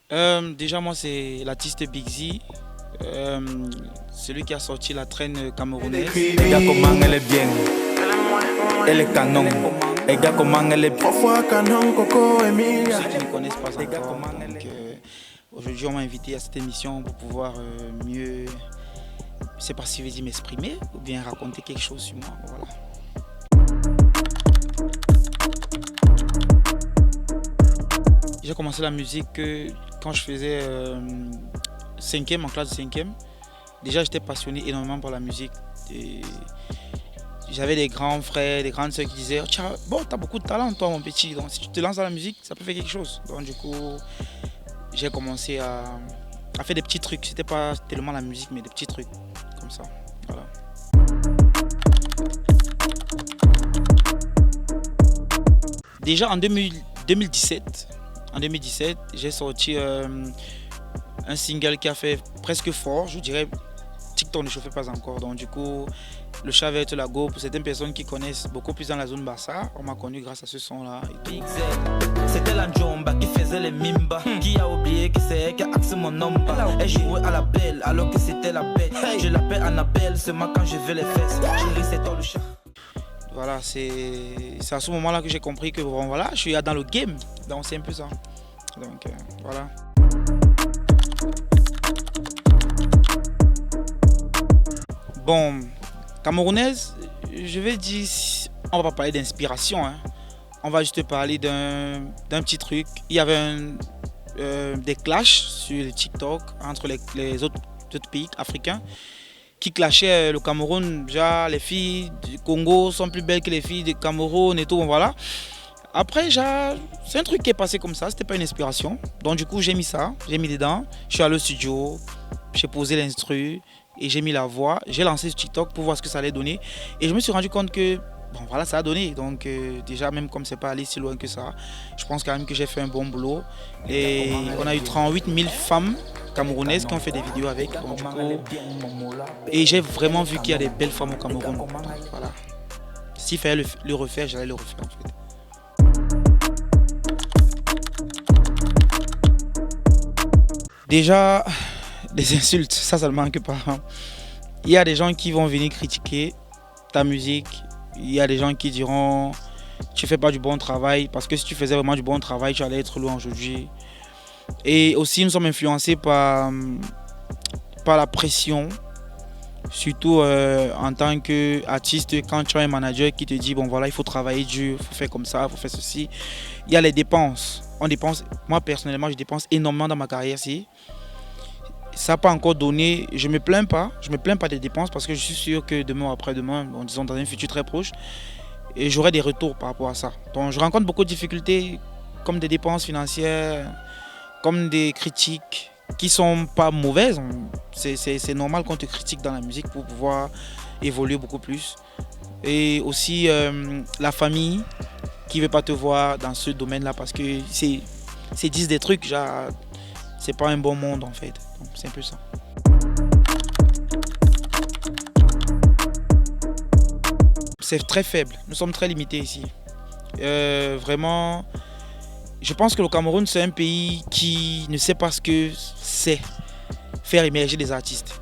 Déjà, moi, c'est l'artiste Big Z, celui qui a sorti la traîne camerounaise. Les gars, comment elle est bien, elle est canon. Les gars, comment elle est parfois canon, Coco, Emilia. Pour ceux qui ne connaissent pas encore, aujourd'hui, on m'a invité à cette émission pour pouvoir mieux, je ne sais pas si je vais dire m'exprimer ou bien raconter quelque chose sur moi. Voilà. J'ai commencé la musique quand je faisais 5e, en classe de 5e. Déjà, j'étais passionné énormément par la musique. J'avais des grands frères, des grandes sœurs qui disaient « Bon, tu as beaucoup de talent, toi, mon petit. Donc, si tu te lances dans la musique, ça peut faire quelque chose. » Donc, du coup, j'ai commencé à faire des petits trucs. C'était pas tellement la musique, mais des petits trucs comme ça. Voilà. Déjà, en 2017, j'ai sorti un single qui a fait presque fort, je dirais. TikTok ne chauffait pas encore, donc du coup, le chat vert la go, pour certaines personnes qui connaissent beaucoup plus dans la zone Bassa, on m'a connu grâce à ce son-là. C'était la Njomba qui faisait les mimba, qui a oublié que c'est elle qui a axé mon nombre. Elle jouait à la belle alors que c'était la bête. Je l'appelle Annabelle seulement quand je veux les fesses. Chérie, c'est toi le chat. Voilà, c'est à ce moment-là que j'ai compris que bon, voilà, je suis dans le game, donc c'est un peu ça. Donc voilà. Bon, camerounaise, je vais dire, on va pas parler d'inspiration, hein. On va juste parler d'un petit truc. Il y avait des clashs sur le TikTok entre les autres pays africains qui clashaient le Cameroun. Déjà, les filles du Congo sont plus belles que les filles du Cameroun et tout, bon, voilà. Après, c'est un truc qui est passé comme ça, c'était pas une inspiration. Donc du coup, j'ai mis ça, j'ai mis dedans. Je suis allé au studio, j'ai posé l'instru et j'ai mis la voix. J'ai lancé ce TikTok pour voir ce que ça allait donner. Et je me suis rendu compte que, bon voilà, ça a donné. Donc déjà, même comme c'est pas allé si loin que ça, je pense quand même que j'ai fait un bon boulot. Et on a eu 38 000 femmes camerounaises qui ont fait des vidéos avec. Donc, du coup, et j'ai vraiment vu qu'il y a des belles femmes au Cameroun. Donc, voilà. S'il fallait le refaire, j'allais le refaire en fait. Déjà, des insultes, ça ne manque pas. Il y a des gens qui vont venir critiquer ta musique. Il y a des gens qui diront tu fais pas du bon travail parce que si tu faisais vraiment du bon travail, tu allais être loin aujourd'hui. Et aussi, nous sommes influencés par la pression, surtout en tant qu'artiste, quand tu as un manager qui te dit bon voilà, il faut travailler dur, il faut faire comme ça, il faut faire ceci. Il y a les dépenses. On dépense, moi personnellement, je dépense énormément dans ma carrière. Si ça n'a pas encore donné, je ne me plains pas des dépenses parce que je suis sûr que demain ou après-demain, bon, disons dans un futur très proche, et j'aurai des retours par rapport à ça. Donc je rencontre beaucoup de difficultés, comme des dépenses financières, comme des critiques qui ne sont pas mauvaises. C'est normal qu'on te critique dans la musique pour pouvoir évoluer beaucoup plus. Et aussi la famille qui ne veut pas te voir dans ce domaine-là parce que c'est disent des trucs, genre, c'est pas un bon monde en fait. C'est un peu ça. C'est très faible, nous sommes très limités ici. Vraiment, je pense que le Cameroun c'est un pays qui ne sait pas ce que c'est faire émerger des artistes.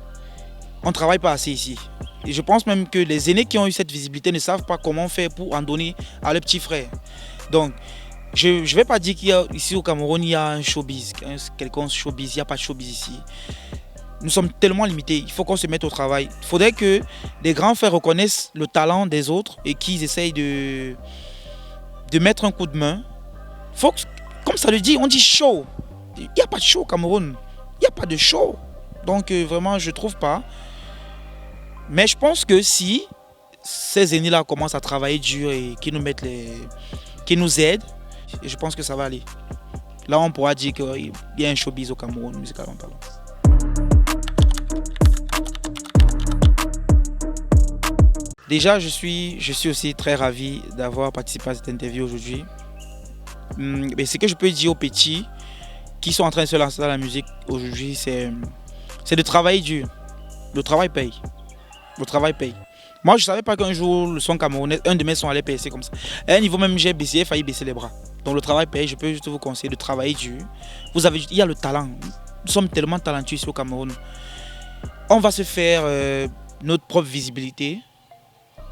On ne travaille pas assez ici. Et je pense même que les aînés qui ont eu cette visibilité ne savent pas comment faire pour en donner à leurs petits frères. Donc, je ne vais pas dire qu'ici au Cameroun, il y a un showbiz, quelconque showbiz, il n'y a pas de showbiz ici. Nous sommes tellement limités, il faut qu'on se mette au travail. Il faudrait que les grands frères reconnaissent le talent des autres et qu'ils essayent de mettre un coup de main. Faut que, comme ça le dit, on dit show. Il n'y a pas de show au Cameroun. Il n'y a pas de show. Donc vraiment, je ne trouve pas. Mais je pense que si ces aînés-là commencent à travailler dur et qu'ils nous aident, je pense que ça va aller. Là, on pourra dire qu'il y a un showbiz au Cameroun, musicalement parlant. Déjà, je suis aussi très ravi d'avoir participé à cette interview aujourd'hui. Mais ce que je peux dire aux petits qui sont en train de se lancer dans la musique aujourd'hui, c'est de travailler dur. Le travail paye. Le travail paye. Moi, je ne savais pas qu'un jour, le son camerounais, un de mes sons allait percer comme ça. À un niveau même, j'ai failli baisser les bras. Donc le travail paye, je peux juste vous conseiller de travailler dur. Il y a le talent. Nous sommes tellement talentueux ici au Cameroun. On va se faire notre propre visibilité,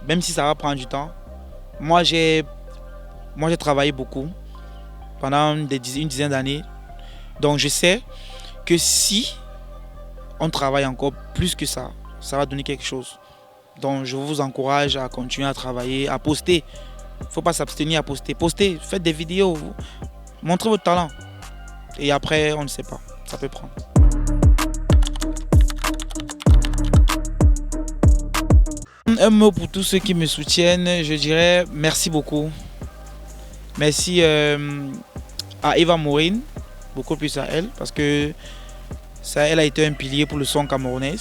même si ça va prendre du temps. Moi, j'ai travaillé beaucoup pendant une dizaine d'années. Donc je sais que si on travaille encore plus que ça, ça va donner quelque chose. Donc je vous encourage à continuer à travailler, à poster. Il ne faut pas s'abstenir à poster. Postez, faites des vidéos, montrez votre talent. Et après, on ne sait pas, ça peut prendre. Un mot pour tous ceux qui me soutiennent, je dirais merci beaucoup. Merci à Eva Maureen, beaucoup plus à elle, parce que elle a été un pilier pour le son camerounais.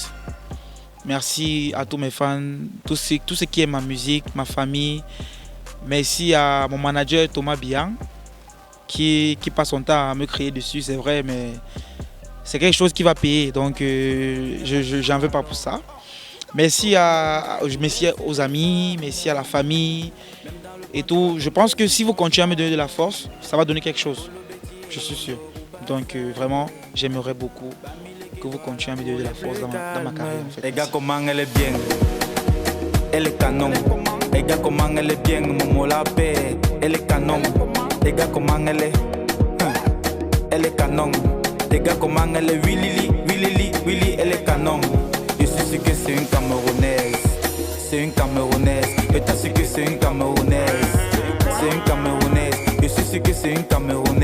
Merci à tous mes fans, tous ceux qui aiment ma musique, ma famille. Merci à mon manager Thomas Bian, qui passe son temps à me crier dessus, c'est vrai, mais c'est quelque chose qui va payer, donc je n'en veux pas pour ça. Merci aux amis, merci à la famille et tout. Je pense que si vous continuez à me donner de la force, ça va donner quelque chose, je suis sûr. Donc vraiment, j'aimerais beaucoup que vous continuez à me donner de la force dans ma carrière. En fait. Les gars, comment elle est bien, elle est canon. Les gars, comment elle est bien, Momo la paix, elle est canon. Les gars, comment elle est canon. Les gars, comment elle est Willy, elle est canon. Je suis sûr que c'est une Camerounaise, c'est une Camerounaise. Je t'assure que c'est une Camerounaise, c'est une Camerounaise. Je suis sûr que c'est une Camerounaise.